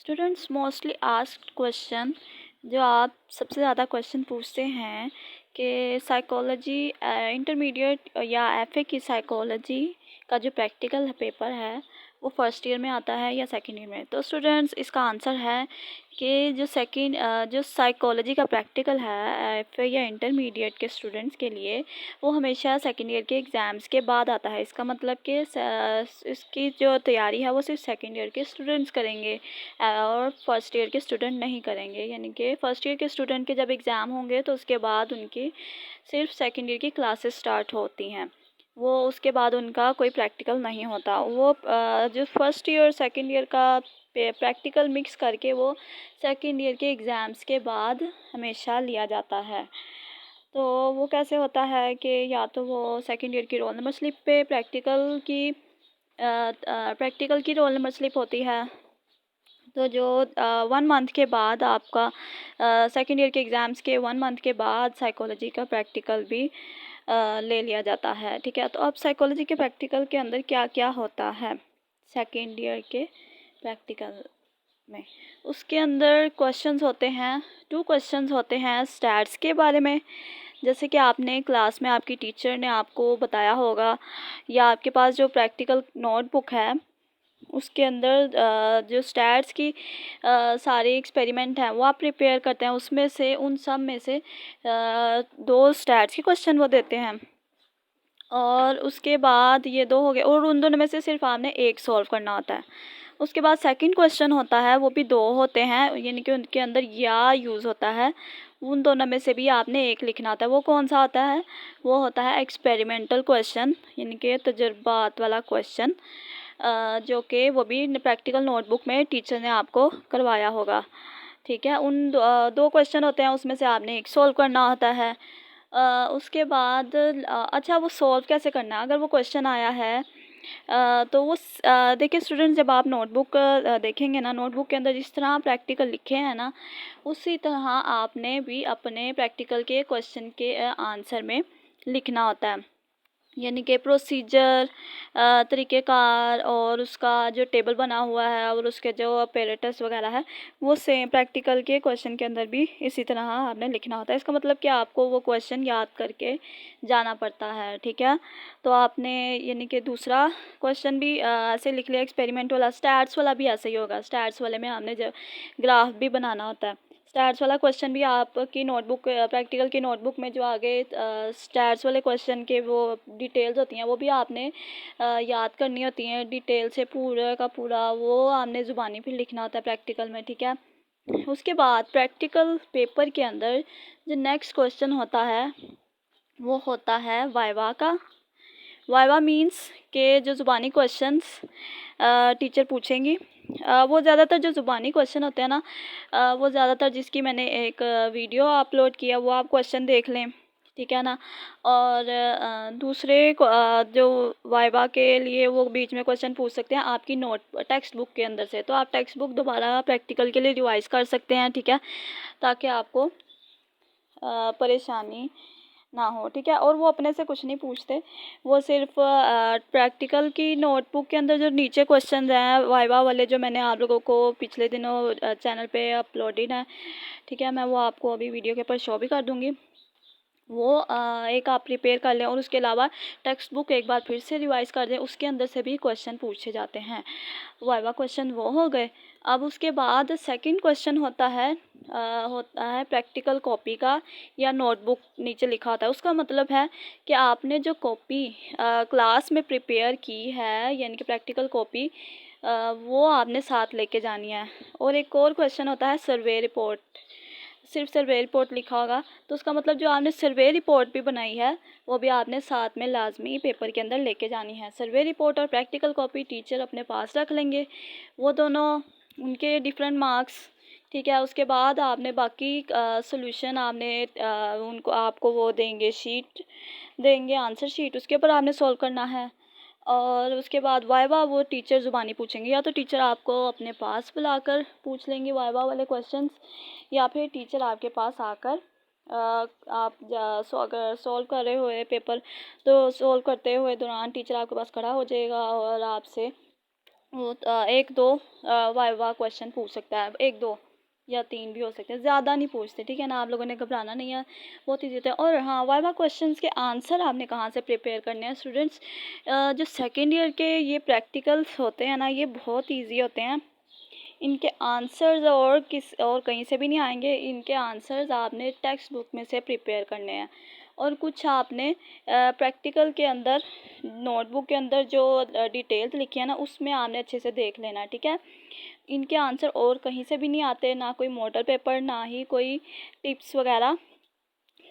Students mostly asked question जो आप सबसे ज़्यादा क्वेश्चन पूछते हैं कि साइकोलॉजी इंटरमीडिएट या एफए की साइकोलॉजी का जो प्रैक्टिकल पेपर है वो फर्स्ट ईयर में आता है या सेकेंड ईयर में। तो स्टूडेंट्स इसका आंसर है कि जो साइकोलॉजी का प्रैक्टिकल है एफए या इंटरमीडिएट के स्टूडेंट्स के लिए वो हमेशा सेकेंड ईयर के एग्ज़ाम्स के बाद आता है। इसका मतलब कि इसकी जो तैयारी है वो सिर्फ सेकेंड ईयर के स्टूडेंट्स करेंगे और फर्स्ट ईयर के स्टूडेंट नहीं करेंगे। यानी कि फ़र्स्ट ईयर के स्टूडेंट के जब एग्ज़ाम होंगे तो उसके बाद उनकी सिर्फ सेकेंड ईयर की क्लासेस स्टार्ट होती हैं, वो उसके बाद उनका कोई प्रैक्टिकल नहीं होता। वो जो फर्स्ट ईयर सेकेंड ईयर का प्रैक्टिकल मिक्स करके वो सेकेंड ईयर के एग्ज़ाम्स के बाद हमेशा लिया जाता है। तो वो कैसे होता है कि या तो वो सेकेंड ईयर की रोल नंबर स्लिप पे प्रैक्टिकल की रोल नंबर स्लिप होती है। तो जो 1 मंथ के बाद आपका सेकेंड ईयर के एग्ज़ाम्स के 1 मंथ के बाद साइकोलॉजी का प्रैक्टिकल भी ले लिया जाता है। ठीक है, तो अब साइकोलॉजी के प्रैक्टिकल के अंदर क्या क्या होता है सेकेंड ईयर के प्रैक्टिकल में। उसके अंदर क्वेश्चंस होते हैं, 2 क्वेश्चंस होते हैं स्टैट्स के बारे में। जैसे कि आपने क्लास में आपकी टीचर ने आपको बताया होगा या आपके पास जो प्रैक्टिकल नोटबुक है उसके अंदर जो स्टैट्स की सारे एक्सपेरिमेंट हैं वो आप प्रिपेयर करते हैं, उसमें से उन सब में से 2 स्टैट्स के क्वेश्चन वो देते हैं और उसके बाद ये 2 हो गए और उन दोनों में से सिर्फ आपने एक सॉल्व करना होता है। उसके बाद सेकंड क्वेश्चन होता है, वो भी 2 होते हैं, यानी कि उनके अंदर या यूज़ होता है। उन दोनों में से भी आपने एक लिखना होता है। वो कौन सा होता है? वो होता है एक्सपेरिमेंटल क्वेश्चन, यानी कि तजुर्बात वाला क्वेश्चन, जो कि वो भी प्रैक्टिकल नोटबुक में टीचर ने आपको करवाया होगा। ठीक है, उन 2 क्वेश्चन होते हैं, उसमें से आपने एक सॉल्व करना होता है। उसके बाद अच्छा वो सॉल्व कैसे करना है? अगर वो क्वेश्चन आया है तो वो देखिए स्टूडेंट्स, जब आप नोटबुक देखेंगे ना, नोटबुक के अंदर जिस तरह प्रैक्टिकल लिखे हैं ना उसी तरह आपने भी अपने प्रैक्टिकल के क्वेश्चन के आंसर में लिखना होता है। यानी कि प्रोसीजर, तरीक़ेकार और उसका जो टेबल बना हुआ है और उसके जो अपैरेटस वगैरह है वो सेम प्रैक्टिकल के क्वेश्चन के अंदर भी इसी तरह आपने लिखना होता है। इसका मतलब कि आपको वो क्वेश्चन याद करके जाना पड़ता है। ठीक है, तो आपने यानी कि दूसरा क्वेश्चन भी ऐसे लिख लिया एक्सपेरिमेंट वाला। स्टैट्स वाला भी ऐसे ही होगा। स्टैट्स वाले में हमने जो ग्राफ भी बनाना होता है। स्टैट्स वाला क्वेश्चन भी आपकी नोटबुक प्रैक्टिकल की नोटबुक में जो आगे स्टैट्स वाले क्वेश्चन के वो डिटेल्स होती हैं वो भी आपने याद करनी होती हैं डिटेल से, पूरा का पूरा वो आपने ज़ुबानी फिर लिखना होता है प्रैक्टिकल में। ठीक है, उसके बाद प्रैक्टिकल पेपर के अंदर जो नेक्स्ट क्वेश्चन होता है वो होता है वाइवा का। वाइवा मीन्स के जो ज़ुबानी क्वेश्चंस टीचर पूछेंगी, वो ज़्यादातर जो ज़ुबानी क्वेश्चन होते हैं ना, वो ज़्यादातर जिसकी मैंने एक वीडियो अपलोड किया वो आप क्वेश्चन देख लें। ठीक है ना, और दूसरे जो वाइवा के लिए वो बीच में क्वेश्चन पूछ सकते हैं आपकी टेक्स्ट बुक के अंदर से। तो आप टेक्स्ट बुक दोबारा प्रैक्टिकल के लिए रिवाइज़ कर सकते हैं। ठीक है, ताकि आपको परेशानी ना हो। ठीक है, और वो अपने से कुछ नहीं पूछते, वो सिर्फ प्रैक्टिकल की नोटबुक के अंदर जो नीचे क्वेश्चंस हैं वाइवा वाले जो मैंने आप लोगों को पिछले दिनों चैनल पे अपलोडेड है। ठीक है, मैं वो आपको अभी वीडियो के ऊपर शो भी कर दूँगी। वो एक आप प्रिपेयर कर लें और उसके अलावा टेक्स्ट बुक एक बार फिर से रिवाइज़ कर दें, उसके अंदर से भी क्वेश्चन पूछे जाते हैं। वाइवा क्वेश्चन वो हो गए। अब उसके बाद सेकंड क्वेश्चन होता है प्रैक्टिकल कॉपी का या नोटबुक नीचे लिखा होता है। उसका मतलब है कि आपने जो कॉपी क्लास में प्रिपेयर की है, यानी कि प्रैक्टिकल कॉपी, वो आपने साथ लेके जानी है। और एक और क्वेश्चन होता है सर्वे रिपोर्ट। सिर्फ सर्वे रिपोर्ट लिखा होगा तो उसका मतलब जो आपने सर्वे रिपोर्ट भी बनाई है वो भी आपने साथ में लाजमी पेपर के अंदर लेके जानी है। सर्वे रिपोर्ट और प्रैक्टिकल कॉपी टीचर अपने पास रख लेंगे, वो दोनों उनके डिफरेंट मार्क्स। ठीक है, उसके बाद आपने बाकी सॉल्यूशन उनको आपको वो देंगे, शीट देंगे, आंसर शीट, उसके ऊपर आपने सॉल्व करना है। और उसके बाद वाइवा वो टीचर ज़ुबानी पूछेंगे, या तो टीचर आपको अपने पास बुलाकर पूछ लेंगे वाइवा वाले क्वेश्चंस, या फिर टीचर आपके पास आकर अगर सॉल्व कर रहे हुए पेपर तो सॉल्व करते हुए दौरान टीचर आपके पास खड़ा हो जाएगा और आपसे वो 1-2 वाइवा क्वेश्चन पूछ सकता है, 1-2 या 3 भी हो सकते हैं, ज़्यादा नहीं पूछते, ठीक है ना। आप लोगों ने घबराना नहीं है, बहुत ईजी होता है। और हाँ, वाइवा क्वेश्चंस के आंसर आपने कहाँ से प्रिपेयर करने हैं स्टूडेंट्स, जो सेकेंड ईयर के ये प्रैक्टिकल्स होते हैं ना, ये बहुत ईजी होते हैं। इनके आंसर्स और किस और कहीं से भी नहीं आएंगे, इनके आंसर्स आपने टेक्स्ट बुक में से प्रिपेयर करने हैं। और कुछ आपने प्रैक्टिकल के अंदर नोटबुक के अंदर जो डिटेल्स लिखी है ना, उसमें आपने अच्छे से देख लेना है, ठीक है। इनके आंसर और कहीं से भी नहीं आते, ना कोई मॉडल पेपर, ना ही कोई टिप्स वगैरह।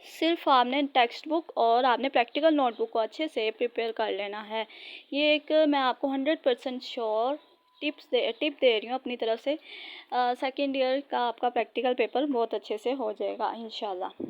सिर्फ आपने टेक्स्ट बुक और आपने प्रैक्टिकल नोटबुक को अच्छे से प्रिपेयर कर लेना है। ये एक मैं आपको 100% श्योर टिप दे रही हूँ अपनी तरफ से। सेकेंड ईयर का आपका प्रैक्टिकल पेपर बहुत अच्छे से हो जाएगा इंशाल्लाह।